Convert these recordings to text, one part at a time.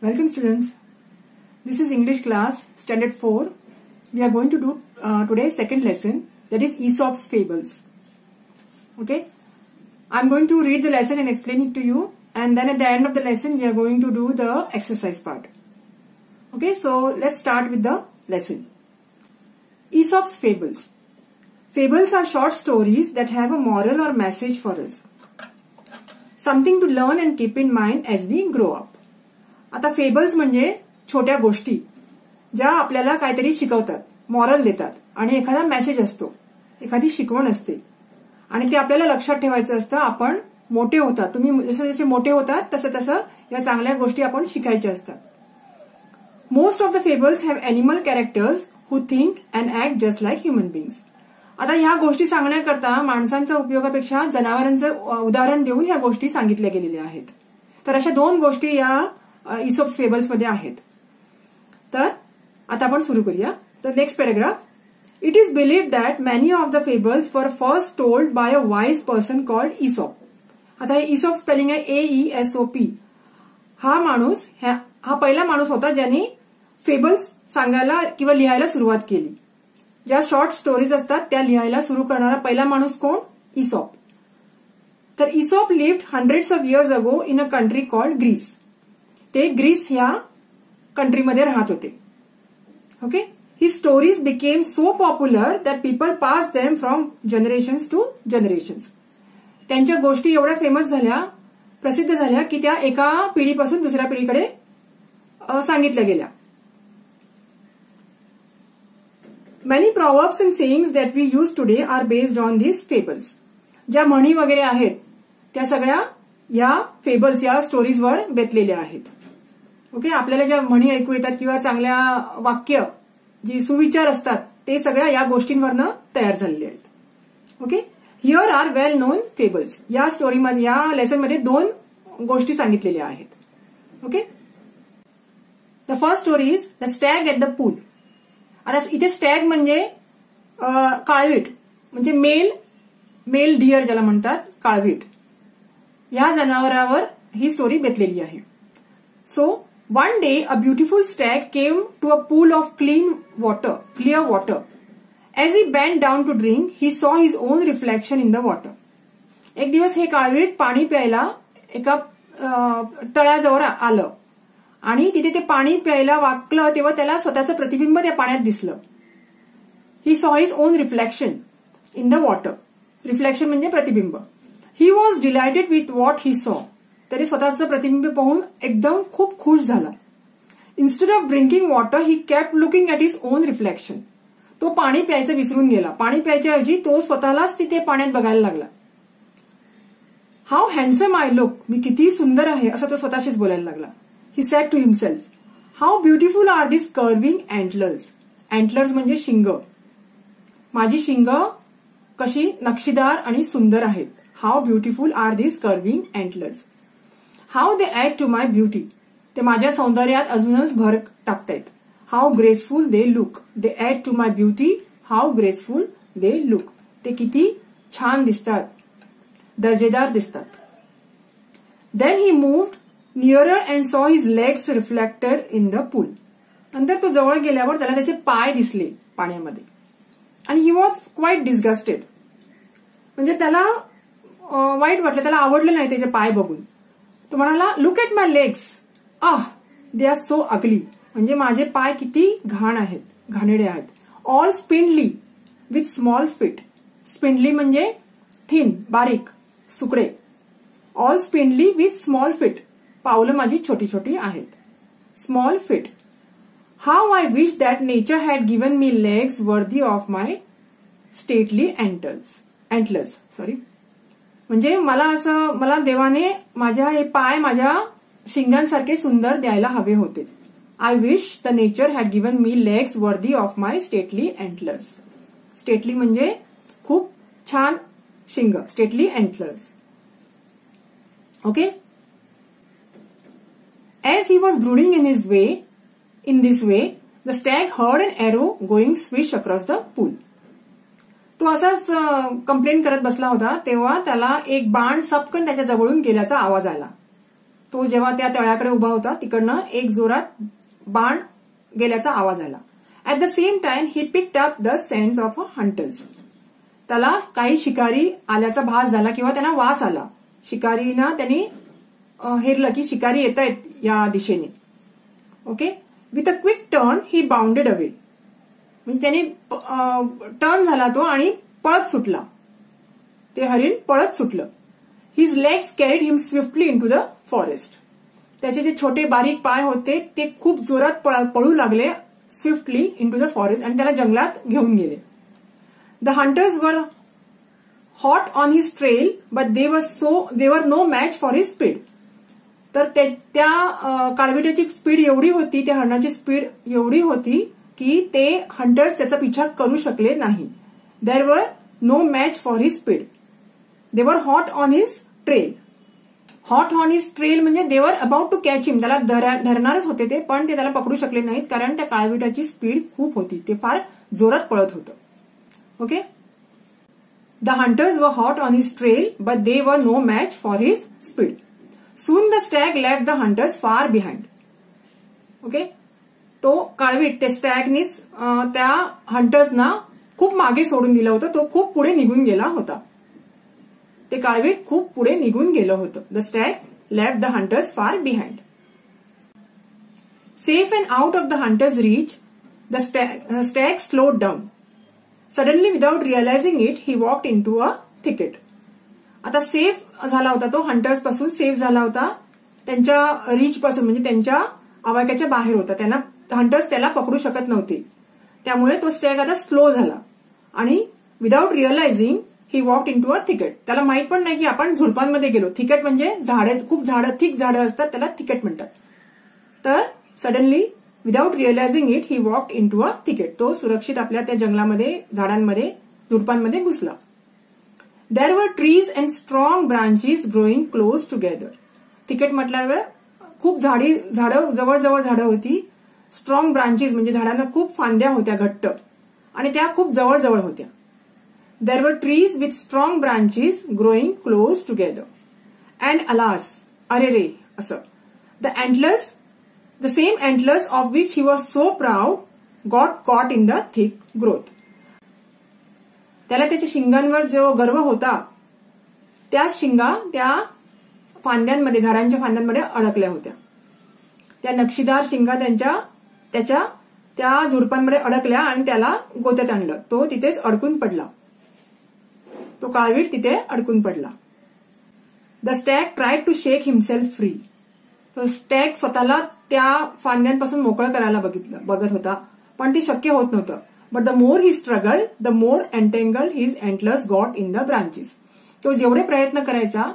Welcome students. This is English class standard 4. We are going to do today's second lesson, that is Aesop's fables. Okay. I am going to read the lesson and explain it to you, and then at the end of the lesson we are going to do the exercise part. Okay, so let's start with the lesson. Aesop's fables. Fables are short stories that have a moral or message for us. Something to learn and keep in mind as we grow up. आता fables म्हणजे छोट्या गोष्टी ज्या आपल्याला काहीतरी शिकवतात, moral देतात आणि एखादा मेसेज असतो, एखादी शिकवण असते आणि ते आपल्याला लक्षात ठेवायचं असतं. आपण मोठे होतात, तुम्ही जसे जसे मोठे होतात तसं तसं या चांगल्या गोष्टी आपण शिकायच्या असतात. Most of the fables have animal characters who think and act just like human beings. आता ह्या गोष्टी सांगण्याकरता माणसांच्या उपयोगापेक्षा जनावरांचं उदाहरण देऊन ह्या गोष्टी सांगितल्या गेलेल्या आहेत. तर अशा दोन गोष्टी या इसोप्स फेबल्स मध्ये आहेत. तर आता आपण सुरू करूया. तर next paragraph. It is believed that many of the fables were first told by a wise person called Aesop. आता हे इसोप स्पेलिंग आहे AESOP. हा माणूस हा पहिला माणूस होता ज्याने फेबल्स सांगायला किंवा लिहायला सुरुवात केली. ज्या शॉर्ट स्टोरीज असतात त्या लिहायला सुरू करणारा पहिला माणूस कोण? इसोप. तर Aesop lived hundreds of years ago in a country called Greece. ते ग्रीस ह्या कंट्रीमध्ये राहत होते. ओके. ही stories became so popular that people pass them from generations to generations. त्यांच्या गोष्टी एवढ्या फेमस झाल्या, प्रसिद्ध झाल्या की त्या एका पिढीपासून दुसऱ्या पिढीकडे सांगितल्या गेल्या. Many proverbs and sayings that we use today are based on these fables. ज्या म्हणी वगैरे आहेत त्या सगळ्या या फेबल्स या स्टोरीजवर बेतलेल्या आहेत. ओके. आपल्याला ज्या म्हणी ऐकू येतात किंवा चांगल्या वाक्य जी सुविचार असतात ते सगळ्या या गोष्टींवरनं तयार झालेले आहेत. Okay. Here are well known fables. या स्टोरीमध्ये या लेसनमध्ये दोन गोष्टी सांगितलेल्या आहेत. Okay. The first story is the stag at the pool. आता इथे स्टॅग म्हणजे काळवीट, म्हणजे मेल डिअर ज्याला म्हणतात, काळवीट. या जनावरावर ही स्टोरी बेतलेली आहे. So one day a beautiful stag came to a pool of clear water. As he bent down to drink he saw his own reflection in the water. एक दिवस हे काळवीट पाणी प्यायला एका तळ्याजवळ आलं आणि तिथे ते पाणी प्यायला वाकलं तेव्हा त्याला स्वतःचं प्रतिबिंब त्या पाण्यात दिसलं. He saw his own reflection in the water. Reflection म्हणजे प्रतिबिंब. He was delighted with what he saw. तरी स्वतःचं प्रतिबिंब पाहून एकदम खूप खुश झाला. Instead of drinking water he kept looking at his own reflection. तो पाणी प्यायचं विसरून गेला. पाणी प्यायच्याऐवजी तो स्वतःलाच तिथे पाण्यात बघायला लागला. How handsome I look. मी किती सुंदर आहे असं तो स्वतःशीच बोलायला लागला. He said to himself, how beautiful are these curving antlers. Antlers म्हणजे शिंग. माझी शिंग कशी नक्षीदार आणि सुंदर आहेत. How beautiful are these curving antlers. How they add to my beauty. ते माझ्या सौंदर्यात अजूनच भर टाकतायत. How graceful they look. They add to my beauty. How graceful they look. ते किती छान दिसतात, दर्जेदार दिसतात. Then he moved nearer and saw his legs reflected in the pool. नंतर तो जवळ गेल्यावर त्याला त्याचे पाय दिसले पाण्यामध्ये आणि he was quite disgusted. म्हणजे त्याला वाईट वाटलं, त्याला आवडलं नाही त्याचे पाय बघून. तो म्हणाला, look at my legs. They are so ugly. म्हणजे माझे पाय किती घाण आहेत, घाणेरडे आहेत. All spindly with small feet. Spindly म्हणजे थिन, बारीक, सुकडे. All spindly with small feet. पावलं माझी छोटी छोटी आहेत. Small feet. How I wish that nature had given me legs worthy of my stately antlers. Sorry. म्हणजे मला देवाने माझ्या हे पाय माझ्या शिंगांसारखे सुंदर द्यायला हवे होते. I wish the nature had given me legs worthy of my stately antlers. Stately म्हणजे खूप छान शिंग, stately antlers. Okay. As he was brooding in this way, the stag heard an arrow going swish across the pool. तो असाच complaint करत बसला होता तेव्हा त्याला एक बाण सपकन त्याच्या जवळून गेल्याचा आवाज आला. तो तो जेव्हा त्या तळ्याकडे उभा होता तिकडनं एक जोरात बाण गेल्याचा आवाज आला. At the same time he picked up the saints of a hunters. त्याला काही शिकारी आल्याचा भास झाला किंवा त्यांना वास आला. शिकारीना त्यांनी हेरलं की शिकारी येत आहेत या दिशेने. Okay. With a quick turn he bounded away. म्हणजे त्याने टर्न झाला तो आणि पळत सुटला. ते हरिण पळत सुटलं. His legs carried him swiftly into the forest. त्याचे जे छोटे बारीक पाय होते ते खूप जोरात पळू लागले swiftly into the forest आणि त्याला जंगलात घेऊन गेले. The hunters were hot on his trail but they were no match for his speed. तर त्या काळविटाची स्पीड एवढी होती, त्या हरणाची स्पीड एवढी होती की ते हंटर्स त्याचा पिछा करू शकले नाही. There were no match for his speed. They were hot on his trail. Hot on his trail म्हणजे they were about to catch हिम. त्याला धरणारच होते ते, पण ते त्याला पकडू शकले नाहीत कारण त्या काळविटाची स्पीड खूप होती. ते फार जोरात पळत होतं. Okay. The hunters were hot on his trail but they were no match for his speed. Soon the stag left the hunters far behind. Okay. तो काळवीट ते स्टॅगनी त्या हंटर्सना खूप मागे सोडून दिलं होतं. तो खूप पुढे निघून गेला होता. ते काळवीट खूप पुढे निघून गेलं होतं. The stag left the hunters far behind. Safe and out of the hunters reach the stag slowed down. Suddenly without realising it he walked into a thicket. आता सेफ झाला होता तो, हंटर्स पासून सेफ झाला होता. त्यांच्या reach पासून म्हणजे त्यांच्या आवाक्याच्या बाहेर होता. त्यांना हंटर्स त्याला पकडू शकत नव्हते. त्यामुळे तो स्टॅग आता स्लो झाला आणि without realising he walked into a thicket. त्याला माहित पण नाही की आपण झुडपांमध्ये गेलो. थिकेट म्हणजे झाडे, खूप झाडं, थिक झाडं असतात, त्याला थिकेट म्हणतात. तर suddenly without realising it he walked into a thicket. तो सुरक्षित आपल्या त्या जंगलामध्ये, झाडांमध्ये, झुडपांमध्ये घुसला. देर वर trees and strong branches growing close together. Thicket म्हटल्यावर खूप झाडं जवळ झाडं होती. स्ट्रॉंग ब्रांचेस म्हणजे झाडांना खूप फांद्या होत्या घट्ट आणि त्या खूप जवळ होत्या. देर वर trees with strong branches growing close together. And alas, अरे रे असं. The same antlers of which he was so proud got caught in the thick growth. त्याला त्याच्या शिंगांवर जो गर्व होता त्या शिंगा त्या फांद्यांमध्ये, झाडांच्या फांद्यांमध्ये अडकल्या होत्या. त्या नक्षीदार शिंगा त्याच्या त्या झुडपांमध्ये अडकल्या आणि त्याला गोत्यात आणलं. तो तिथेच अडकून पडला. तो काळवीट तिथे अडकून पडला. The stag tried to shake himself free. तो स्टॅग स्वतःला त्या फांद्यांपासून मोकळं करायला बघत होता, पण ते शक्य होत नव्हतं. But the more he struggle the more entangle his antlers got in the branches. तो जेवढे प्रयत्न करायचा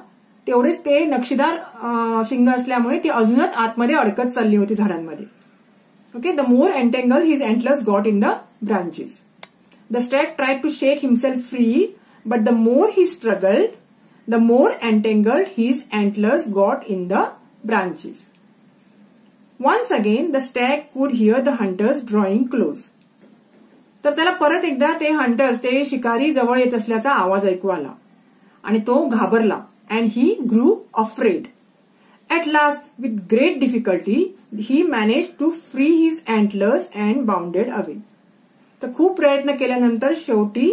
तेवढेच ते नक्षीदार शिंग असल्यामुळे ती अजूनच आतमध्ये अडकत चालली होती झाडांमध्ये. Okay. The more entangle his antlers got in the branches. The stag tried to shake himself free but the more he struggled the more entangled his antlers got in the branches. Once again the stag could hear the hunters drawing close. तर त्याला परत एकदा ते hunters, ते शिकारी जवळ येत असल्याचा आवाज ऐकू आला आणि तो घाबरला. And he grew afraid. At last with great difficulty he manage to free his antlers and bounded away. तर खूप प्रयत्न केल्यानंतर शेवटी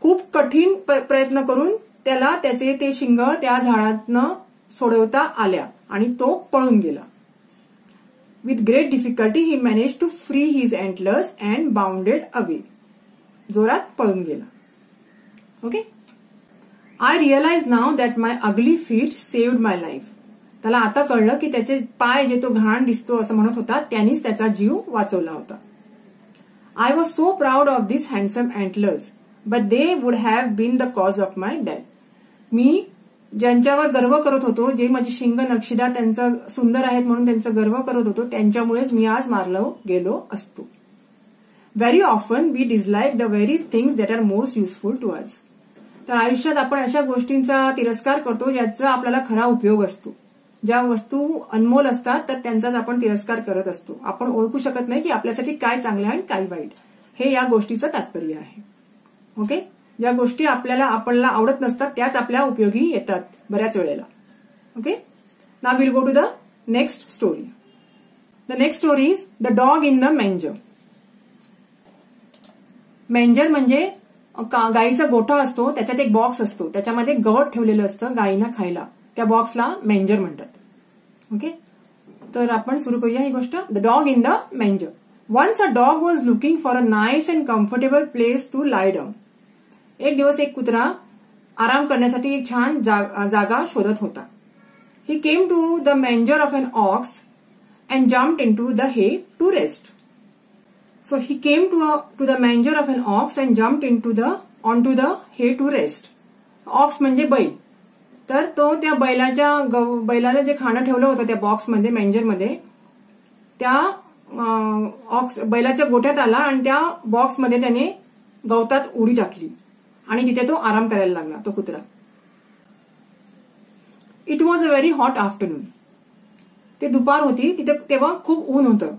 खूप कठीण प्रयत्न करून त्याला त्याचे ते शिंग त्या झाडातनं सोडवता आल्या आणि तो पळून गेला. With great difficulty he managed to free his antlers and bounded away. जोरात पळून गेला. Okay. I realize now that my ugly feet saved my life. त्याला आता कळलं की त्याचे पाय, जे तो घाण दिसतो असं म्हणत होता, त्यांनीच त्याचा जीव वाचवला होता. I was so proud of these handsome antlers, but they would have been the cause of my death. मी ज्यांच्यावर गर्व करत होतो, जे माझे शिंग नक्षीदार त्यांचं सुंदर आहेत म्हणून त्यांचा गर्व करत होतो, त्यांच्यामुळेच मी आज मारलो गेलो असतो. Very often we dislike the very things that are most useful to us. तर आयुष्यात आपण अशा गोष्टींचा तिरस्कार करतो ज्याचा आपल्याला खरा उपयोग असतो. ज्या वस्तू अनमोल असतात तर त्यांचाच आपण तिरस्कार करत असतो. आपण ओळखू शकत नाही की आपल्यासाठी काय चांगलं आहे आणि काय वाईट. हे या गोष्टीचं तात्पर्य आहे. ओके. ज्या गोष्टी आपल्याला आवडत नसतात त्याच आपल्या उपयोगी येतात बऱ्याच वेळेला. Okay. Now we'll go to the next story. The next story is The Dog in the Manger. मेंजर म्हणजे गाईचा गोठा असतो, त्याच्यात एक बॉक्स असतो, त्याच्यामध्ये गवत ठेवलेलं असतं गाईना खायला. त्या बॉक्सला मेंजर म्हणतात. ओके, तर आपण सुरू करूया ही गोष्ट. The dog in the manger. Once a dog was looking for a nice and comfortable place to lie down. एक दिवस एक कुत्रा आराम करण्यासाठी एक छान जागा शोधत होता. He came to the manger of an ox and jumped into the hay to rest. So he came to the manger of an ox and jumped onto the hay to rest. Ox म्हणजे बैल. तर तो त्या बैलाला जे खाणं ठेवलं होतं त्या बॉक्समध्ये, मेंजरमध्ये, त्या बैलाच्या गोठ्यात आला आणि त्या बॉक्समध्ये त्याने गवतात उडी टाकली आणि तिथे तो आराम करायला लागला, तो कुत्रा. It was a very hot afternoon. ते दुपार होती, तिथे तेव्हा खूप ऊन होतं.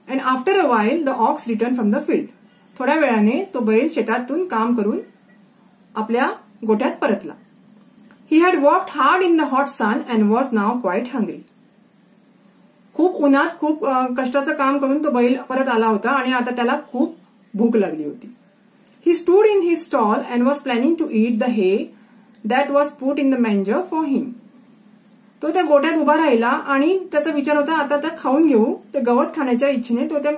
And after a while, the ox returned from the field. थोड्या वेळाने तो बैल शेतातून काम करून आपल्या गोठ्यात परतला. He had walked hard in the hot sun and was now quite hungry. खूप उन्हात खूप कष्टाचं काम करून तो बैल परत आला होता आणि आता त्याला खूप भूक लागली होती. He stood in his stall and was planning to eat the hay that was put in the manger for him. तो त्या गोठ्यात उभा राहिला आणि त्याचा विचार होता आता तर खाऊन घेऊ. ते गवत खाण्याच्या इच्छेने तो त्या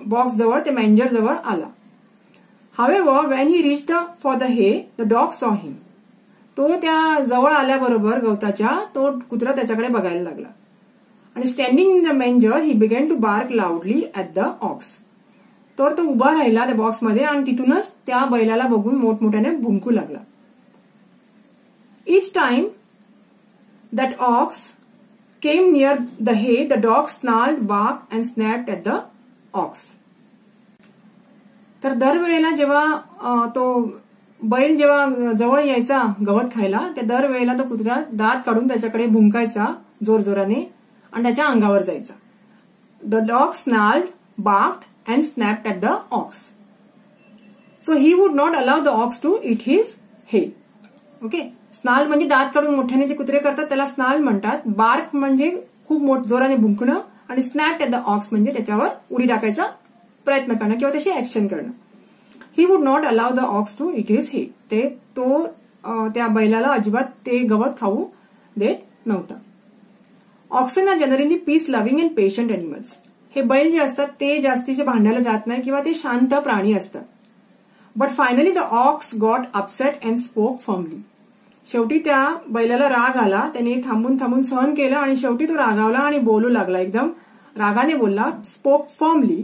बॉक्स जवळ, त्या मेंजर जवळ आला. However, when he reached for the hay, the dog saw him. तो त्या जवळ आल्याबरोबर गवताच्या तो कुत्रा त्याच्याकडे बघायला लागला आणि standing in the manger he began to bark loudly at the ox. तर तो उभा राहिला त्या बॉक्समध्ये आणि तिथूनच त्या बैलाला बघून मोठमोठ्याने भुंकू लागला. Each time that ox came near the hay, the dog snarled, barked and snapped at the ox. तर दरवेळेला जेव्हा तो बैल जेव्हा जवळ यायचा गवत खायला, त्या दरवेळेला तो कुत्रा दात काढून त्याच्याकडे भुंकायचा जोरजोराने आणि त्याच्या अंगावर जायचा. The dog snarled, barked and snapped at the ox. So he would not allow the ox to eat his hay. Okay. स्नाल म्हणजे दात काढून मोठ्याने जे कुत्रे करतात त्याला स्नाल म्हणतात. बार्क म्हणजे खूप जोराने भुंकणं आणि स्नॅप ॲट द ऑक्स म्हणजे त्याच्यावर उडी टाकायचा प्रयत्न करणं किंवा त्याची ऍक्शन करणं. He would not allow the ox to eat his hay. तो त्या बैलाला अजिबात ते गवत खाऊ देत नव्हता. Oxen are generally peace loving and patient animals. हे बैल जे असतात ते जास्तीचे भांडायला जात नाही किंवा ते शांत प्राणी असतात. But finally the ox got upset and spoke firmly. शेवटी त्या बैलाला राग आला, त्याने थांबून थांबून सहन केलं आणि शेवटी तो रागावला आणि बोलू लागला, एकदम रागाने बोलला. Spoke firmly.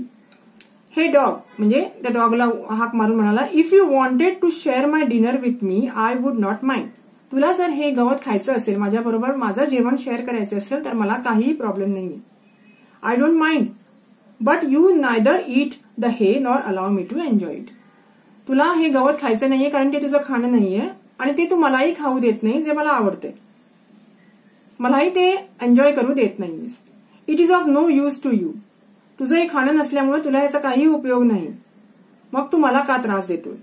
हे डॉग म्हणजे त्या डॉगला हाक मारून म्हणाला, if you wanted to share my dinner with me I would not mind. तुला जर हे गवत खायचं असेल, माझ्याबरोबर माझं जेवण शेअर करायचं असेल तर मला काहीही प्रॉब्लेम नाहीये. I don't mind but you neither eat the hay nor allow me to enjoy it. तुला हे गवत खायचं नाहीये कारण ते तुझं खाणं नाहीये आणि ते तू मलाही खाऊ देत नाही जे मला आवडते, मलाही ते एन्जॉय करू देत नाहीयेस. It is of no use to you. तुझं हे खाणं नसल्यामुळे तुला याचा काही उपयोग नाही, मग तू मला का त्रास देतोय.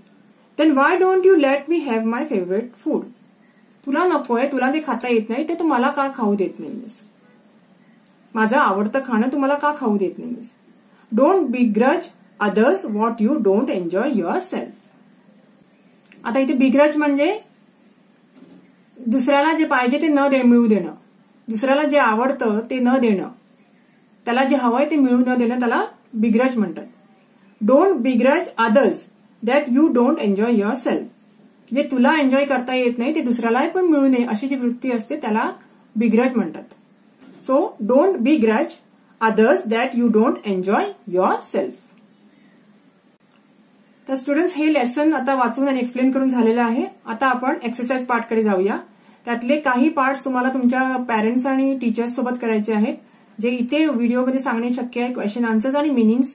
Then why don't you let me have my favourite food. तुला नकोय, तुला ते खाता येत नाही, ते तू मला का खाऊ देत नाहीयेस. माझं आवडतं खाणं तू मला का खाऊ देत नाहीयेस. Don't begrudge others what you don't enjoy your self. आता इथे बिग्रज म्हणजे दुसऱ्याला जे पाहिजे ते मिळू देणं, दुसऱ्याला जे आवडतं ते न देणं, त्याला जे हवंय ते मिळू न देणं, त्याला बिग्रज म्हणतात. Don't begrudge others that you don't enjoy your self. जे तुला एन्जॉय करता येत नाही ते दुसऱ्याला पण मिळू नये अशी जी वृत्ती असते त्याला बिग्रज म्हणतात. So don't begrudge others that you don't enjoy your self. तर स्टुडंट्स हे लेसन आता वाचून आणि एक्सप्लेन करून झालेलं आहे. आता आपण एक्सरसाइज पार्टकडे जाऊया. त्यातले काही पार्ट्स तुम्हाला तुमच्या पॅरेंट्स आणि टीचर्स सोबत करायचे आहेत, जे इथे व्हिडिओमध्ये सांगणे शक्य आहे. क्वेश्चन आन्सर्स आणि मिनिंग्स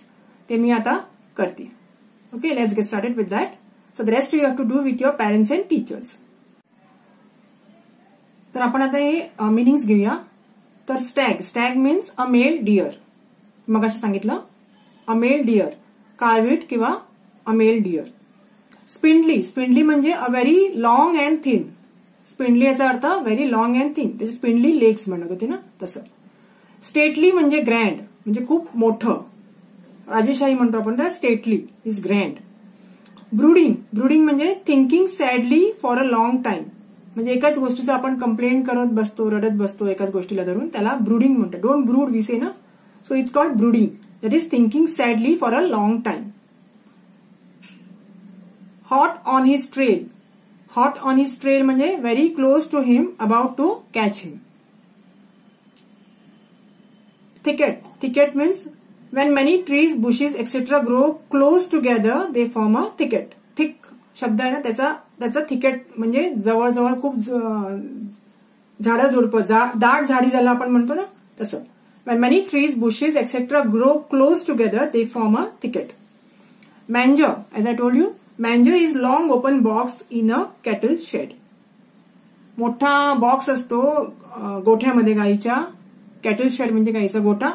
ते मी आता करते. Okay, let's get started with that. So the rest you have to do with your parents and teachers. तर आपण आता हे मिनिंग्स घेऊया. तर stag means a male deer. मग असं सांगितलं अ मेल डिअर, काळवीट किंवा अ मेल डिअर. स्पिंडली म्हणजे a very long and thin. Spindly याचा अर्थ व्हेरी लॉंग अँड थिन, त्याचे स्पिंडली लेग्स म्हणत होते ना तसं. स्टेटली म्हणजे ग्रँड, म्हणजे खूप मोठं, राजेशाही म्हणतो आपण तर stately is grand. Brooding, brooding म्हणजे thinking sadly for a long time, म्हणजे एकाच गोष्टीचं आपण कंप्लेन करत बसतो, रडत बसतो एकाच गोष्टीला धरून, त्याला ब्रुडिंग म्हणतात. डोंट ब्रूड वी से ना, so it's called brooding, that is thinking sadly for a long time. Hot on his trail, hot on his trail म्हणजे very close to him, about to catch him. Thicket, thicket means when many trees, bushes, etc. grow close together, they form a thicket. Thick शब्द आहे ना, त्याचा thicket म्हणजे जवळजवळ खूप झाडं झुडपं, दाट झाडी ज्याला आपण म्हणतो ना तसं. when many trees, bushes, etc. grow close together, they form a thicket. Manger, as I told you, manger is long open box in a cattle shed. मोठा बॉक्स असतो गोठ्यामध्ये गाईच्या, कॅटल शेड म्हणजे गाईचा गोठा,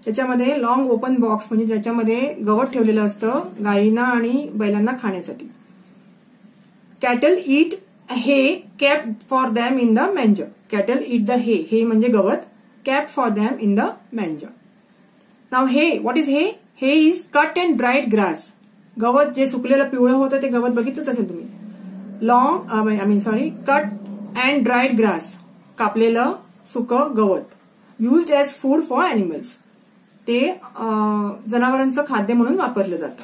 त्याच्यामध्ये लॉंग ओपन बॉक्स म्हणजे ज्याच्यामध्ये गवत ठेवलेलं असतं गायींना आणि बैलांना खाण्यासाठी. Cattle eat hay kept for them in the manger. Cattle eat the hay म्हणजे गवत, kept for them in the manger. नाव hay, what is hay? Hay is cut and dried grass. गवत जे सुकलेलं पिवळं होतं ते गवत बघितलंच असेल तुम्ही. कट अँड ड्राईड ग्रास, कापलेलं सुकं गवत. Used as food for animals, ते जनावरांचं खाद्य म्हणून वापरलं जातं.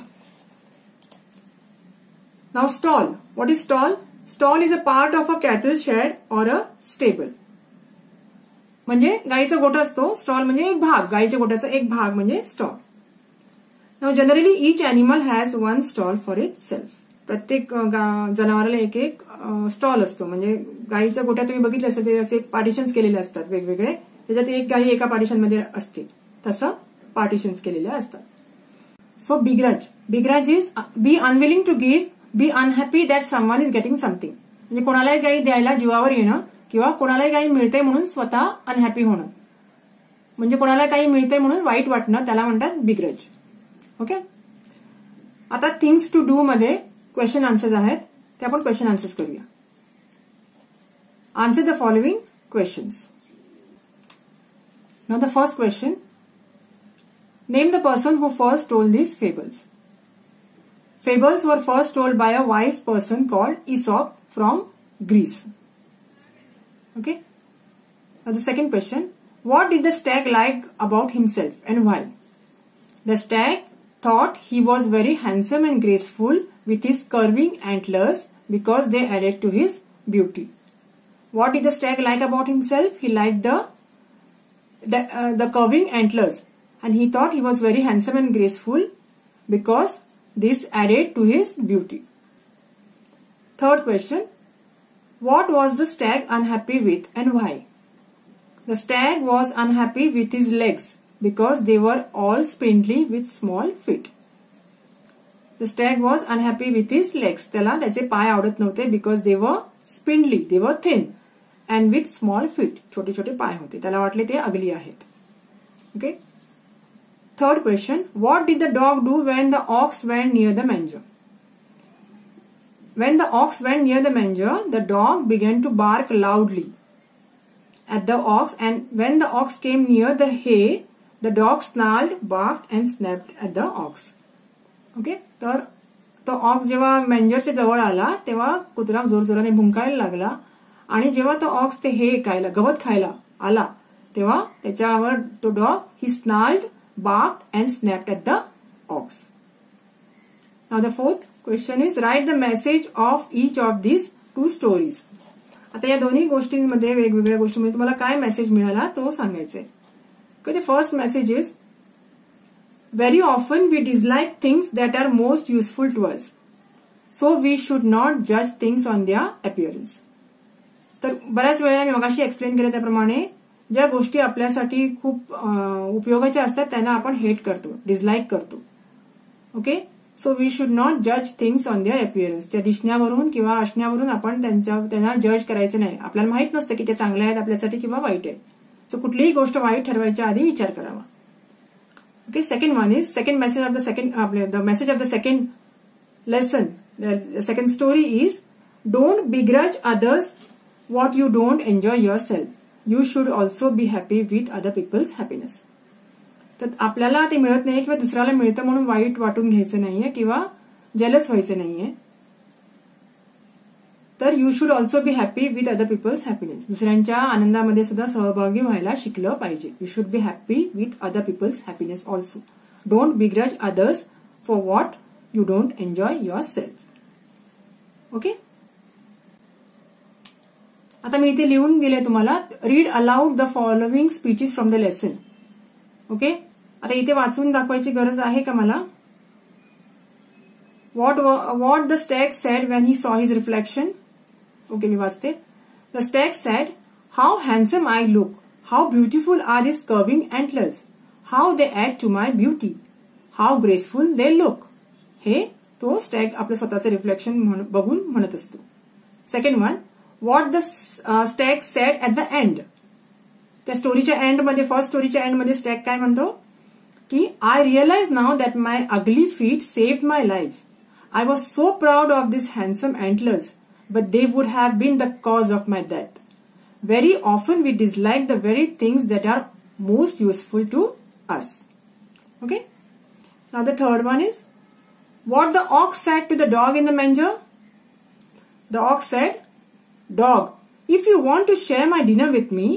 नाव stall, what is stall? Stall is a part of a cattle shed or a stable. म्हणजे गाईचा गोठा असतो, स्टॉल म्हणजे एक भाग, गाईच्या गोठ्याचा एक भाग म्हणजे stall. Now generally each animal has one stall for it self. प्रत्येक जनावराला एक एक स्टॉल असतो. म्हणजे गाईच्या गोठ्यात तुम्ही बघितलं असेल ते असे पार्टिशन्स केलेले असतात वेगवेगळे, त्याच्यात एक गाई एका पार्टिशनमध्ये असते, तसं पार्टिशन्स केलेले असतात. So begrudge, begrudge is be unwilling to give, be unhappy that someone is getting something. म्हणजे कोणालाही काही द्यायला जीवावर येणं किंवा कोणालाही काही मिळतंय म्हणून स्वतः अनहॅपी होणं, म्हणजे कोणाला काही मिळतंय म्हणून वाईट वाटणं, त्याला म्हणतात बिग्रज. ओके. आता थिंग्स टू डू मध्ये क्वेश्चन आन्सर्स आहेत, ते आपण क्वेश्चन आन्सर्स करूया. Answer the following questions. Now the first question, name the person who first told these fables. Fables were first told by a wise person called Aesop from Greece. Okay. Now the second question, what did the stag like about himself and why? The stag thought he was very handsome and graceful with his curving antlers because they added to his beauty. What did the stag like about himself? He liked the curving antlers, and he thought he was very handsome and graceful because this added to his beauty. Third question, what was the stag unhappy with and why? The stag was unhappy with his legs because they were all spindly with small feet. The stag was unhappy with his legs. त्याला त्याचे पाय आवडत नव्हते because they were spindly, they were thin. And with small feet, छोटे छोटे पाय होते, त्याला वाटले ते अगली आहेत. Okay. Third question, what did the dog do when the ox went near the manger? When the ox went near the manger, the dog began to bark loudly at the ox, and when the ox came near the hay, the dog snarled, barked and snapped at the ox. Okay, तर तो ox जेव्हा मॅन्जरच्या जवळ आला तेव्हा कुत्रा जोरजोराने भुंकायला लागला, आणि जेव्हा तो ऑक्स ते हे खायला, गवत खायला आला तेव्हा त्याच्यावर तो dog he snarled, barked and snapped at the ox. Now the fourth question is write the message of each of these two stories. आता या दोन्ही गोष्टींमध्ये, वेगवेगळ्या गोष्टींमध्ये तुम्हाला काय मेसेज मिळाला तो सांगायचंय. The first message is very often we dislike things that are most useful to us, so we should not जज थिंग्स ऑन देअर अपिअरन्स. तर बऱ्याच वेळा मी मगाशी एक्सप्लेन केलं त्याप्रमाणे ज्या गोष्टी आपल्यासाठी खूप उपयोगाच्या असतात त्यांना आपण हेट करतो, डिसलाइक करतो. Okay. So we should not जज थिंग्स ऑन देअर अपिअरन्स. त्या दिसण्यावरून किंवा असण्यावरून आपण त्यांना जज करायचं नाही. आपल्याला माहित नसतं की ते चांगले आहेत आपल्यासाठी किंवा वाईट आहेत. सो कुठलीही गोष्ट वाईट ठरवायच्या आधी विचार करावा. Okay. Second one is second message of the message of the second lesson, the second story is don't begrudge others what you don't enjoy yourself. You should also be happy with other people's happiness. तर आपल्याला ते मिळत नाही किंवा दुसऱ्याला मिळतं म्हणून वाईट वाटून घ्यायचं नाहीये किंवा जेलस व्हायचं नाहीये. तर you should also be happy with other people's happiness. दुसऱ्यांच्या आनंदामध्ये सुद्धा सहभागी व्हायला शिकलं पाहिजे. You should be happy with other people's happiness also. Don't begrudge others for what you don't enjoy yourself. Okay. आता मी इथे लिहून दिले तुम्हाला. Read aloud the following speeches from the lesson. Okay. आता इथे वाचून दाखवायची गरज आहे का मला? What the stag said when he saw his reflection. Okay, मी वाचते. The stag said, "How handsome I look! How beautiful are these curving antlers! How they add to my beauty! How graceful they look!" हे तो Stag आपलं स्वतःचं reflection बघून म्हणत असतो. Second one, what the stag said at the end. त्या स्टोरीच्या एंडमध्ये, first स्टोरीच्या एंडमध्ये Stag काय म्हणतो की I realize now that my ugly feet saved my life. I was so proud of these handsome antlers, but they would have been the cause of my death. Very often we dislike the very things that are most useful to us. Okay? Now the third one is, what the ox said to the dog in the manger. The ox said, "Dog, if you want to share my dinner with me,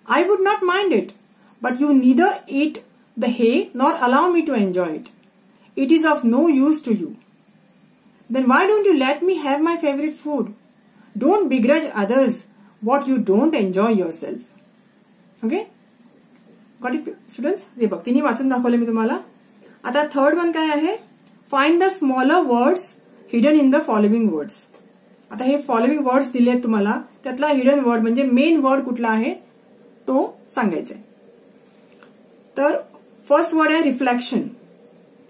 I would not mind it, but you neither eat the hay nor allow me to enjoy it. It is of no use to you. Then why don't you let me have my favorite food? Don't begrudge others what you don't enjoy yourself." Okay? Got it, students? हे बघ, तिन्ही वाचून दाखवले मी तुम्हाला. आता third one काय आहे? Find the smaller words hidden in the following words. आता हे फॉलोइंग वर्ड्स दिले आहेत तुम्हाला, त्यातला हिडन वर्ड म्हणजे मेन वर्ड कुठला आहे तो सांगायचा आहे. तर फर्स्ट वर्ड आहे रिफ्लेक्शन.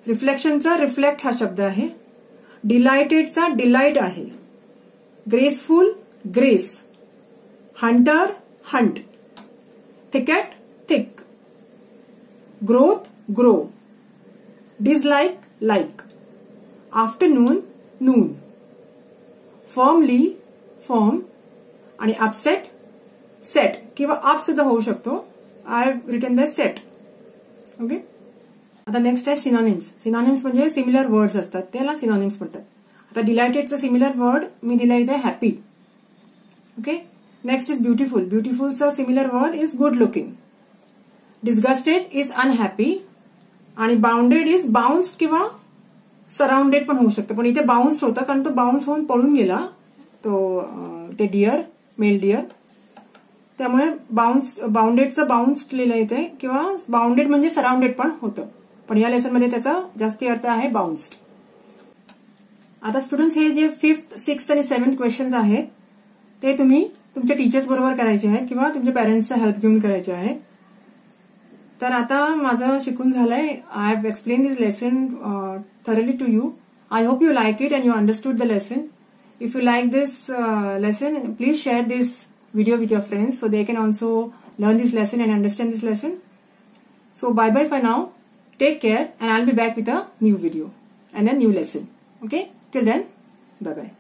रिफ्लेक्शनचा रिफ्लेक्ट हा शब्द आहे. डिलाइटेडचा डिलाइट आहे. Graceful grace. Hunter hunt. Thicket thick. Growth grow. Dislike like. Afternoon noon. Firmly firm. आणि अपसेट सेट किंवा अप सुद्धा होऊ शकतो. I have written the set. Okay. आता नेक्स्ट आहे सिनॉनिम्स. सिनॉनिम्स म्हणजे सिमिलर वर्ड्स असतात, त्याला सिनॉनिम्स म्हणतात. आता डिलायटेडचा सिमिलर वर्ड मी दिला इथे happy. Okay. Next is beautiful. ब्युटिफुलचा similar word is good looking. Disgusted is unhappy. आणि बाउंडेड इज बाउन्स्ड किंवा सराउंडेड पण होऊ शकतं, पण इथे बाउन्स्ड होतं कारण तो बाउन्स होऊन पळून गेला तो ते डिअर, मेल डिअर. त्यामुळे बाउंडेडचं बाउन्स्ड लिहिलं इथे, किंवा बाउंडेड म्हणजे सराउंडेड पण होतं, पण या लेसनमध्ये त्याचा जास्ती अर्थ आहे बाउन्स्ड. आता स्टुडंट्स हे जे 5th, 6th आणि 7th क्वेश्चन्स आहेत ते तुम्ही तुमच्या टीचर्स बरोबर करायचे आहेत किंवा तुमच्या पॅरेंट्सचा हेल्प घेऊन करायचे आहेत. तर आता माझं शिकून झालंय. I have explain this lesson thoroughly to you. I hope you like it and you understood the lesson. If you like this lesson, please share this video with your friends so they can also learn this lesson and understand this lesson. So bye bye for now. Take care and I'll be back with a new video and a new lesson. Okay? Till then, bye bye.